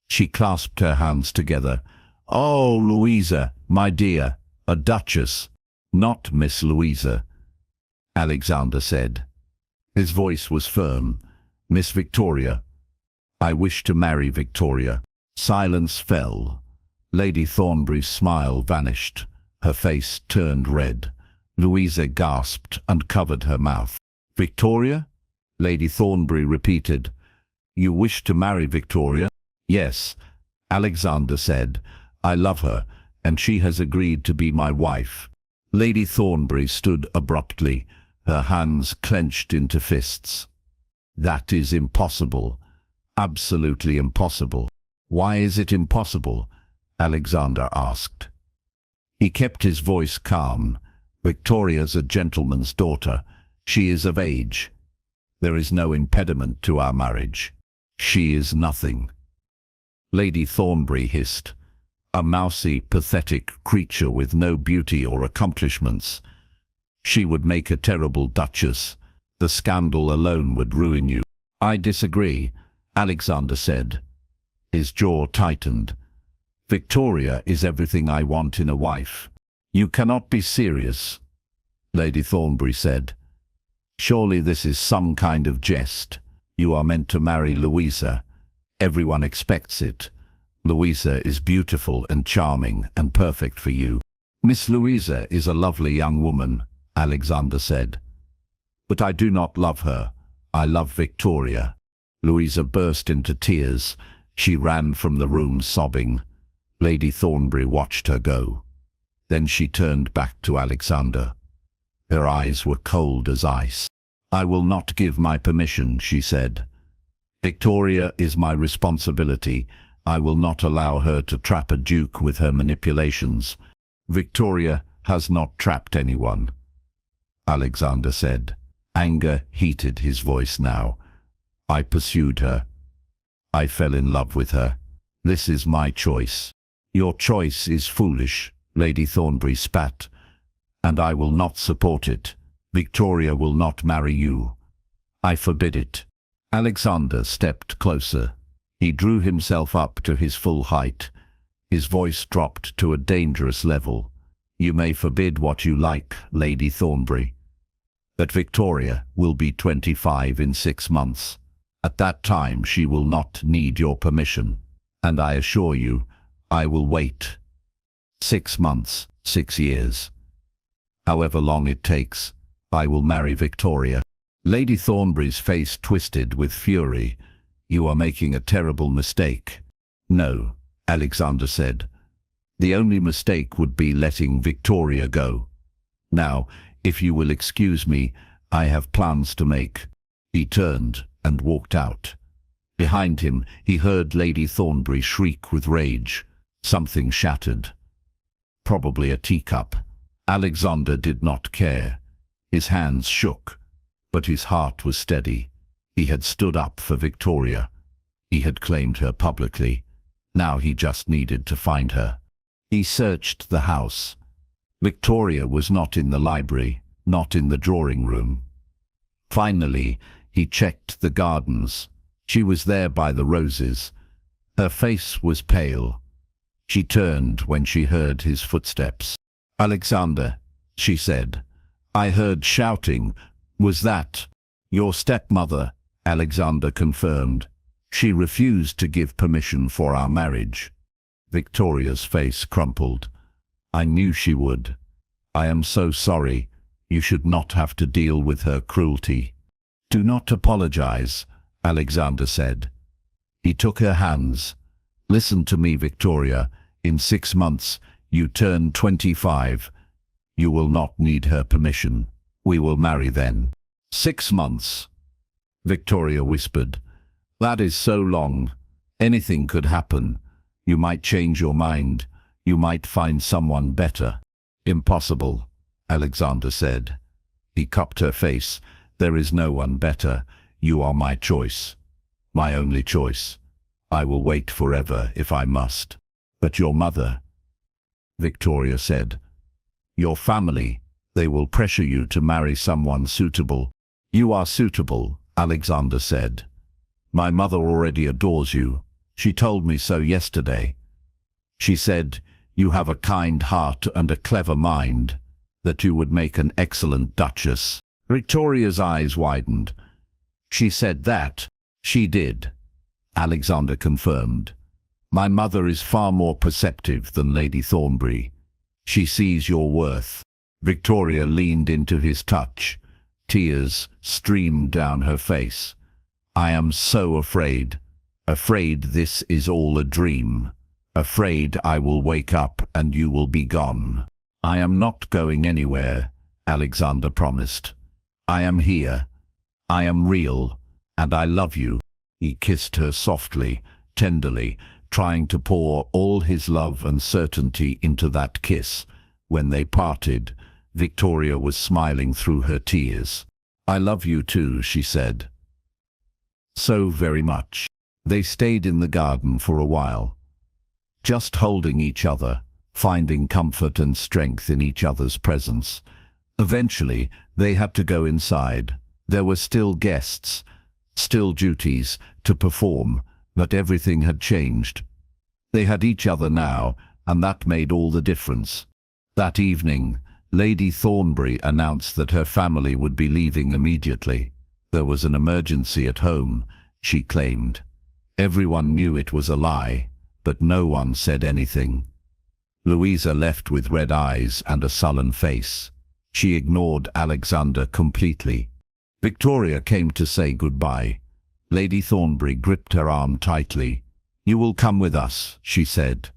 She clasped her hands together. "Oh, Louisa, my dear, a duchess." "Not Miss Louisa," Alexander said. His voice was firm. "Miss Victoria. I wish to marry Victoria." Silence fell. Lady Thornbury's smile vanished. Her face turned red. Louisa gasped and covered her mouth. "Victoria?" Lady Thornbury repeated. "You wish to marry Victoria?" "Yes," Alexander said. "I love her, and she has agreed to be my wife." Lady Thornbury stood abruptly, her hands clenched into fists. "That is impossible. Absolutely impossible." "Why is it impossible?" Alexander asked. He kept his voice calm. "Victoria's a gentleman's daughter. She is of age. There is no impediment to our marriage. She is nothing." Lady Thornbury hissed. "A mousy, pathetic creature with no beauty or accomplishments. She would make a terrible duchess. The scandal alone would ruin you." "I disagree," Alexander said. His jaw tightened. "Victoria is everything I want in a wife." "You cannot be serious," Lady Thornbury said. "Surely this is some kind of jest. You are meant to marry Louisa. Everyone expects it. Louisa is beautiful and charming and perfect for you." "Miss Louisa is a lovely young woman," Alexander said. "But I do not love her. I love Victoria." Louisa burst into tears. She ran from the room sobbing. Lady Thornbury watched her go. Then she turned back to Alexander. Her eyes were cold as ice. "I will not give my permission," she said. "Victoria is my responsibility. I will not allow her to trap a duke with her manipulations." "Victoria has not trapped anyone," Alexander said. Anger heated his voice now. "I pursued her. I fell in love with her. This is my choice." "Your choice is foolish," Lady Thornbury spat, "and I will not support it. Victoria will not marry you. I forbid it." Alexander stepped closer. He drew himself up to his full height. His voice dropped to a dangerous level. "You may forbid what you like, Lady Thornbury, but Victoria will be 25 in 6 months. At that time she will not need your permission, and I assure you, I will wait. 6 months, 6 years. However long it takes, I will marry Victoria." Lady Thornbury's face twisted with fury. "You are making a terrible mistake." "No," Alexander said. "The only mistake would be letting Victoria go. Now, if you will excuse me, I have plans to make." He turned and walked out. Behind him, he heard Lady Thornbury shriek with rage. Something shattered. Probably a teacup. Alexander did not care. His hands shook, but his heart was steady. He had stood up for Victoria. He had claimed her publicly. Now he just needed to find her. He searched the house. Victoria was not in the library, not in the drawing room. Finally, he checked the gardens. She was there by the roses. Her face was pale. She turned when she heard his footsteps. "Alexander," she said. "I heard shouting. Was that your stepmother?" Alexander confirmed. "She refused to give permission for our marriage." Victoria's face crumpled. "I knew she would. I am so sorry. You should not have to deal with her cruelty." "Do not apologize," Alexander said. He took her hands. "Listen to me, Victoria. In 6 months, you turn 25. You will not need her permission. We will marry then." 6 months, Victoria whispered. "That is so long. Anything could happen. You might change your mind. You might find someone better." "Impossible," Alexander said. He cupped her face. "There is no one better. You are my choice. My only choice. I will wait forever if I must." "But your mother," Victoria said. "Your family, they will pressure you to marry someone suitable." "You are suitable," Alexander said. "My mother already adores you. She told me so yesterday. She said, you have a kind heart and a clever mind, that you would make an excellent duchess." Victoria's eyes widened. "She said that?" "She did," Alexander confirmed. "My mother is far more perceptive than Lady Thornbury. She sees your worth." Victoria leaned into his touch. Tears streamed down her face. "I am so afraid. Afraid this is all a dream. Afraid I will wake up and you will be gone." "I am not going anywhere," Alexander promised. "I am here. I am real, and I love you." He kissed her softly, tenderly, trying to pour all his love and certainty into that kiss. When they parted, Victoria was smiling through her tears. "I love you too," she said. "So very much." They stayed in the garden for a while, just holding each other, finding comfort and strength in each other's presence. Eventually, they had to go inside. There were still guests, still duties to perform, but everything had changed. They had each other now, and that made all the difference. That evening, Lady Thornbury announced that her family would be leaving immediately. There was an emergency at home, she claimed. Everyone knew it was a lie, but no one said anything. Louisa left with red eyes and a sullen face. She ignored Alexander completely. Victoria came to say goodbye. Lady Thornbury gripped her arm tightly. "You will come with us," she said.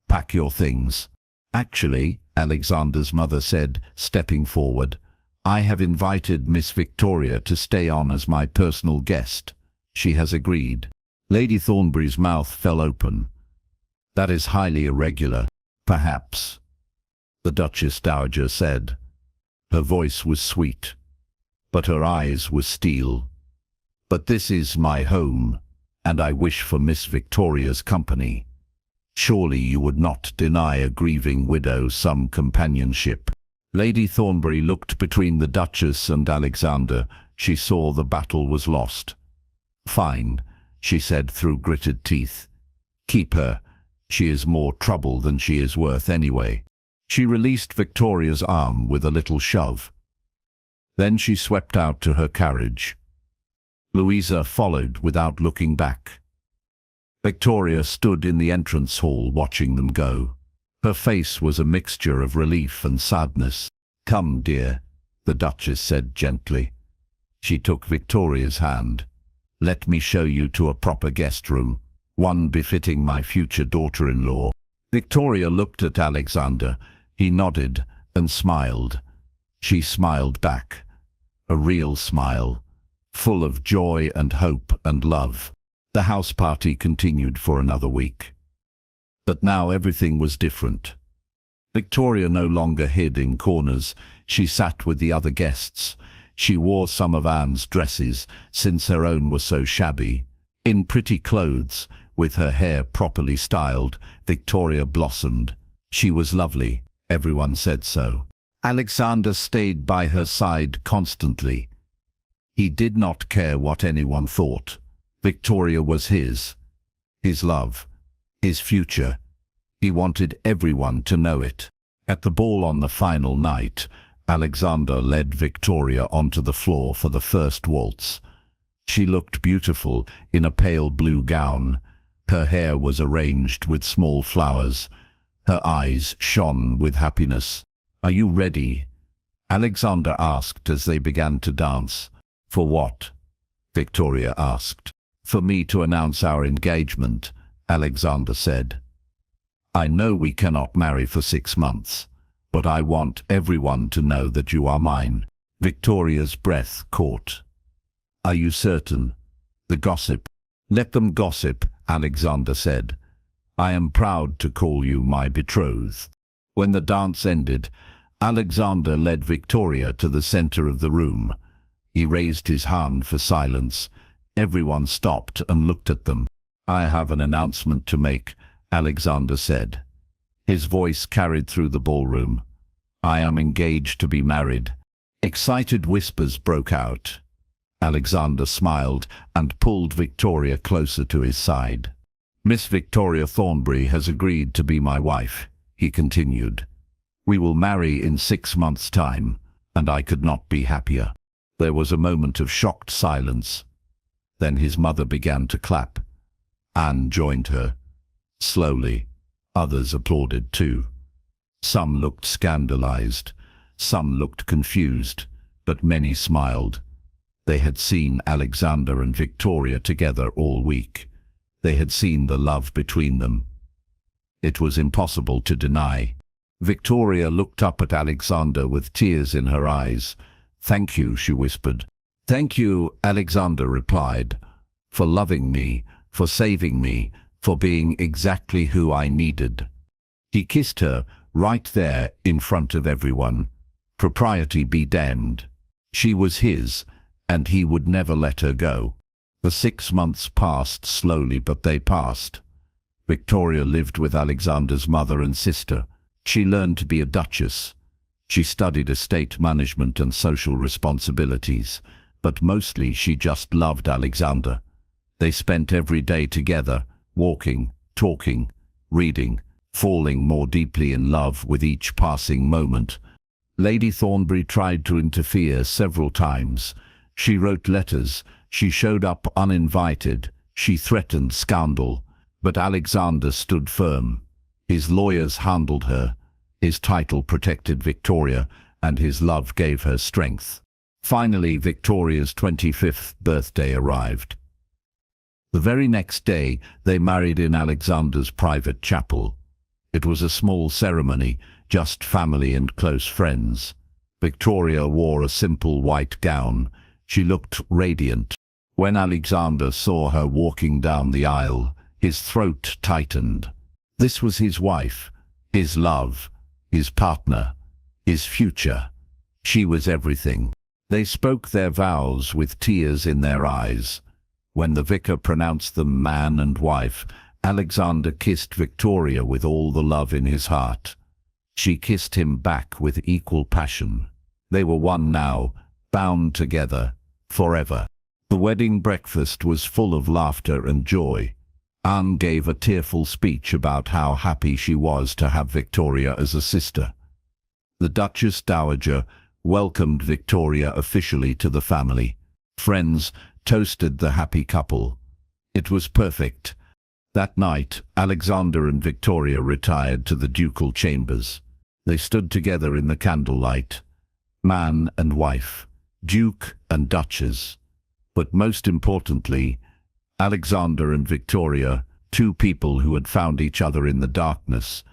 "Pack your things." "Actually," Alexander's mother said, stepping forward, "I have invited Miss Victoria to stay on as my personal guest. She has agreed." Lady Thornbury's mouth fell open. "That is highly irregular." "Perhaps," the Duchess Dowager said. Her voice was sweet, but her eyes were steel. "But this is my home, and I wish for Miss Victoria's company. Surely you would not deny a grieving widow some companionship." Lady Thornbury looked between the Duchess and Alexander. She saw the battle was lost. "Fine," she said through gritted teeth. "Keep her. She is more trouble than she is worth anyway." She released Victoria's arm with a little shove. Then she swept out to her carriage. Louisa followed without looking back. Victoria stood in the entrance hall watching them go. Her face was a mixture of relief and sadness. "Come, dear," the Duchess said gently. She took Victoria's hand. "Let me show you to a proper guest room, one befitting my future daughter-in-law." Victoria looked at Alexander. He nodded and smiled. She smiled back. A real smile. full of joy and hope and love. The house party continued for another week. But now everything was different. Victoria no longer hid in corners. She sat with the other guests. She wore some of Anne's dresses, since her own were so shabby. In pretty clothes, with her hair properly styled, Victoria blossomed. She was lovely. Everyone said so. Alexander stayed by her side constantly. He did not care what anyone thought. Victoria was his love, his future. He wanted everyone to know it. At the ball on the final night, Alexander led Victoria onto the floor for the first waltz. She looked beautiful in a pale blue gown. Her hair was arranged with small flowers. Her eyes shone with happiness. "Are you ready?" Alexander asked as they began to dance. "For what?" Victoria asked. "For me to announce our engagement," Alexander said. "I know we cannot marry for 6 months, but I want everyone to know that you are mine." Victoria's breath caught. "Are you certain?" The gossip. "Let them gossip," Alexander said. "I am proud to call you my betrothed." When the dance ended, Alexander led Victoria to the center of the room. He raised his hand for silence. Everyone stopped and looked at them. "I have an announcement to make," Alexander said. His voice carried through the ballroom. "I am engaged to be married." Excited whispers broke out. Alexander smiled and pulled Victoria closer to his side. "Miss Victoria Thornbury has agreed to be my wife," he continued. "We will marry in 6 months' time, and I could not be happier." There was a moment of shocked silence. Then his mother began to clap. Anne joined her. Slowly, others applauded too. Some looked scandalized, some looked confused, but many smiled. They had seen Alexander and Victoria together all week. They had seen the love between them. It was impossible to deny. Victoria looked up at Alexander with tears in her eyes. "Thank you," she whispered. "Thank you," Alexander replied, "for loving me, for saving me, for being exactly who I needed." He kissed her right there in front of everyone. Propriety be damned. She was his, and he would never let her go. The 6 months passed slowly, but they passed. Victoria lived with Alexander's mother and sister. She learned to be a duchess. She studied estate management and social responsibilities, but mostly she just loved Alexander. They spent every day together, walking, talking, reading, falling more deeply in love with each passing moment. Lady Thornbury tried to interfere several times. She wrote letters, she showed up uninvited, she threatened scandal, but Alexander stood firm. His lawyers handled her, his title protected Victoria, and his love gave her strength. Finally, Victoria's 25th birthday arrived. The very next day, they married in Alexander's private chapel. It was a small ceremony, just family and close friends. Victoria wore a simple white gown. She looked radiant. When Alexander saw her walking down the aisle, his throat tightened. This was his wife, his love, his partner, his future. She was everything. They spoke their vows with tears in their eyes. When the vicar pronounced them man and wife, Alexander kissed Victoria with all the love in his heart. She kissed him back with equal passion. They were one now, bound together, forever. The wedding breakfast was full of laughter and joy. Anne gave a tearful speech about how happy she was to have Victoria as a sister. The Duchess Dowager welcomed Victoria officially to the family. Friends toasted the happy couple. It was perfect. That night, Alexander and Victoria retired to the ducal chambers. They stood together in the candlelight, man and wife, duke and duchess. But most importantly, Alexander and Victoria, two people who had found each other in the darkness,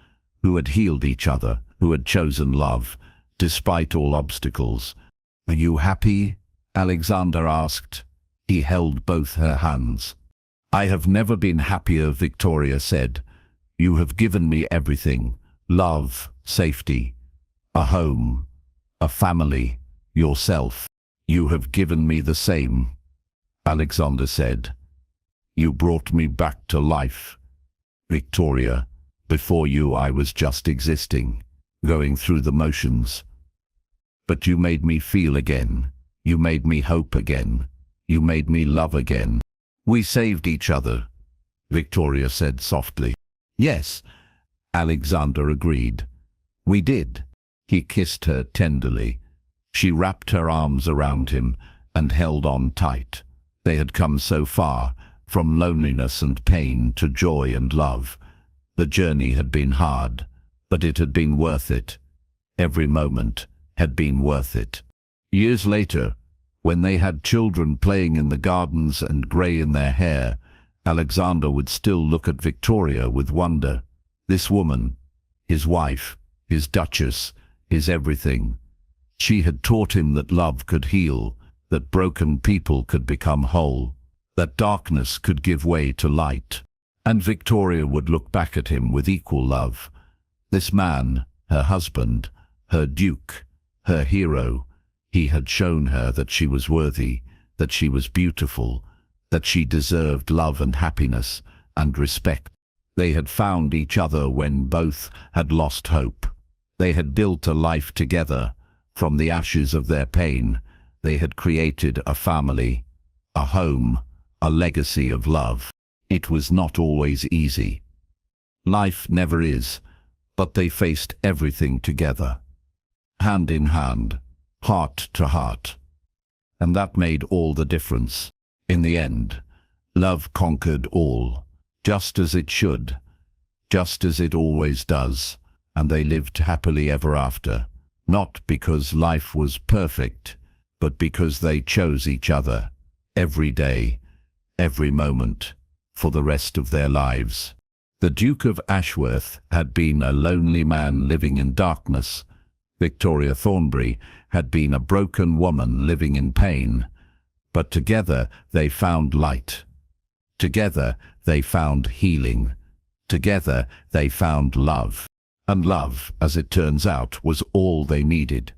who had healed each other, who had chosen love, despite all obstacles. "Are you happy?" Alexander asked. He held both her hands. "I have never been happier," Victoria said. "You have given me everything: love, safety, a home, a family, yourself. You have given me the same," Alexander said. "You brought me back to life, Victoria. Before you I was just existing, going through the motions. But you made me feel again. You made me hope again. You made me love again." "We saved each other," Victoria said softly. "Yes," Alexander agreed. "We did." He kissed her tenderly. She wrapped her arms around him and held on tight. They had come so far, from loneliness and pain to joy and love. The journey had been hard, but it had been worth it. Every moment had been worth it. Years later, when they had children playing in the gardens and grey in their hair, Alexander would still look at Victoria with wonder. This woman, his wife, his duchess, his everything. She had taught him that love could heal, that broken people could become whole, that darkness could give way to light. And Victoria would look back at him with equal love. This man, her husband, her duke, her hero, he had shown her that she was worthy, that she was beautiful, that she deserved love and happiness and respect. They had found each other when both had lost hope. They had built a life together. From the ashes of their pain, they had created a family, a home, a legacy of love. It was not always easy. Life never is, but they faced everything together, hand in hand, heart to heart. And that made all the difference. In the end, love conquered all, just as it should, just as it always does, and they lived happily ever after, not because life was perfect, but because they chose each other, every day, every moment, for the rest of their lives. The Duke of Ashworth had been a lonely man living in darkness. Victoria Thornbury had been a broken woman living in pain. But together they found light. Together they found healing. Together they found love. And love, as it turns out, was all they needed.